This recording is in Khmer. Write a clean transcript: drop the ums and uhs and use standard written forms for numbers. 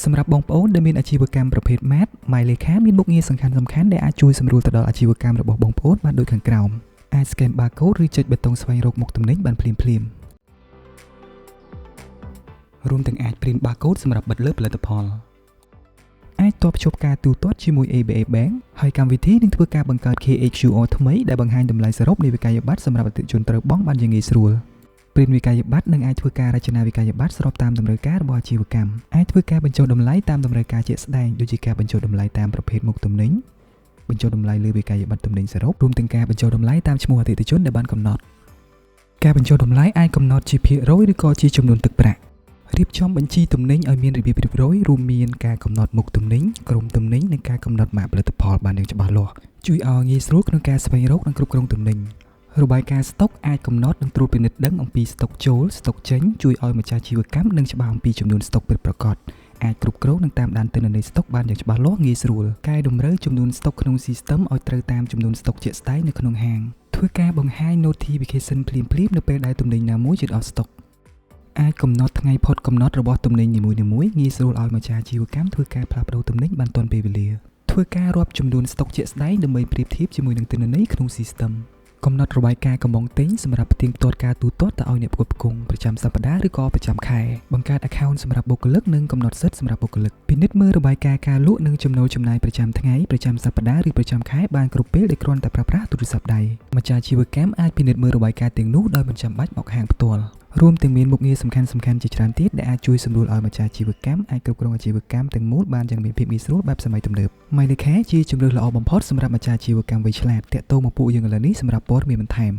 សម្រាប់បងប្អូនដែលមានអាជីវកម្មប្រភេទ MAT ម៉ាយលេខាមានមុខងារសំខាន់ៗដែលអាចជួយសម្រួលទៅដល់អាជីវកម្មរបស់បងប្អូនបានដូចខាងក្រោមអាច scan barcode ឬចុចប៊ូតុងស្វែងរកមុខទំនិញបានភ្លាមៗរួមទាំងអាច print barcode សម្រាប់បិទលើផលិតផលអាចតបភ្ជាប់ការទូទាត់ជាមួយ ABA Bank ហើយកម្មវិធីនឹងធ្វើការបង្កើត KHQR ថ្មីដែលបង្ហាញតម្លៃសរុបនៃវិក័យប័ត្រសម្រាប់អតិថិជនត្រូវបង់បានយ៉ាងងាយស្រួលprint វិក័យប័ត្រនឹងអាចធ្វើការរចនាវិក័យប័ត្រស្របតាមតម្រូវការរបស់អាជីវកម្មអាចធ្វើការបញ្ចូលតម្លៃតាមតម្រូវការជាក់ស្ដែងដូចជាការបញ្ចូលតម្លៃតាមប្រភេទមុខទំនិញបញ្ចូលតម្លៃលើវិក័យប័ត្រទំនិញសរុបរួមទាំងការបញ្ចូលតម្លៃតាមឈ្មោះអតិថិជនដែលបានកំណត់ការបញ្ចូលតម្លៃអាចកំណត់ជាភាគរយឬក៏ជាចំនួនទឹកប្រាក់រៀបចំបញ្ជីទំនិញឲ្យមានរបៀបរៀបរយរួមមានការកំណត់មុខទំនិញក្រុមទំនិញនិងការកំណត់ម៉ាកផលិតផលបានយ៉ាងច្បាស់លាស់ជួយឲ្យងាយស្រួលក្នុងការស្វែងរកនិងគ្រប់គ្រងទំនិញរបាយការណ៍ស្តុកអាចកំណត់និងត្រួតពិនិត្យដឹងអំពីស្តុកចូលស្តុកចេញជួយឲ្យម្ចាស់អាជីវកម្មនឹងច្បាស់អំពីចំនួនស្តុកពិតប្រាកដអាចគ្រប់គ្រងនិងតាមដានទិន្នន័យស្តុកបានយ៉ាងច្បាស់លាស់ងាយស្រួលកែតម្រូវចំនួនស្តុកក្នុង system ឲ្យត្រូវតាមចំនួនស្តុកជាក់ស្ដែងនៅក្នុងហាងធ្វើការបង្ហាញ notification ភ្លាមៗនៅពេលដែលទំនិញណាមួយជិតអស់ស្តុកអាចកំណត់ថ្ងៃផុតកំណត់របស់ទំនិញនីមួយៗងាយស្រួលឲ្យម្ចាស់អាជីវកម្មធ្វើការផ្លាស់ប្ដូរទំនិញបានទាន់ពេលវេលាធ្វើការរាប់ចំនួនស្តុកជាក់ស្ដែងដើម្បីប្រៀបធៀបជាមួយនឹងទិន្នន័យក្នុង systemកំណត់របាយការណ៍កំងទិញសម្រាប់ផ្ទៀងផ្ទាត់ការទូទាត់ទៅឲ្យអ្នកផ្គត់ផ្គង់ប្រចាំសប្តាហ៍ឬក៏ប្រចាំខែបង្កើត account សម្រាប់បុគ្គលិកនិងកំណត់សិទ្ធិសម្រាប់បុគ្គលិកពិនិត្យមើលរបាយការណ៍ការលក់និងចំណូលចំណាយប្រចាំថ្ងៃប្រចាំសប្តាហ៍ឬប្រចាំខែបានគ្រប់ពេលដោយគ្រាន់តែប្រើប្រាស់ទូរស័ព្ទដៃម្ចាស់អាជីវកម្មអាចពិនិត្យមើលរបាយការណ៍ទាំងនោះដោយមិនចាំបាច់មកហាងផ្ទាល់រួមទាំងមានមុខងារសំខាន់ៗជាច្រើនទៀតដែលអាចជួយសម្រួលឲ្យម្ចាស់អាជីវកម្មអាចគ្រប់គ្រងអាជីវកម្មទាំងមូលបានយ៉ាងមានភាពងាយស្រួលបែបសម័យទំនើបម៉ៃលេខាជាជម្រើសល្អបំផុតសម្រាប់ម្ចាស់អាជីវកម្មវៃឆ្លាតតាក់ទងមកពួកយើងឥឡូវនេះសម្រាប់ព័ត៌មានបន្ថែម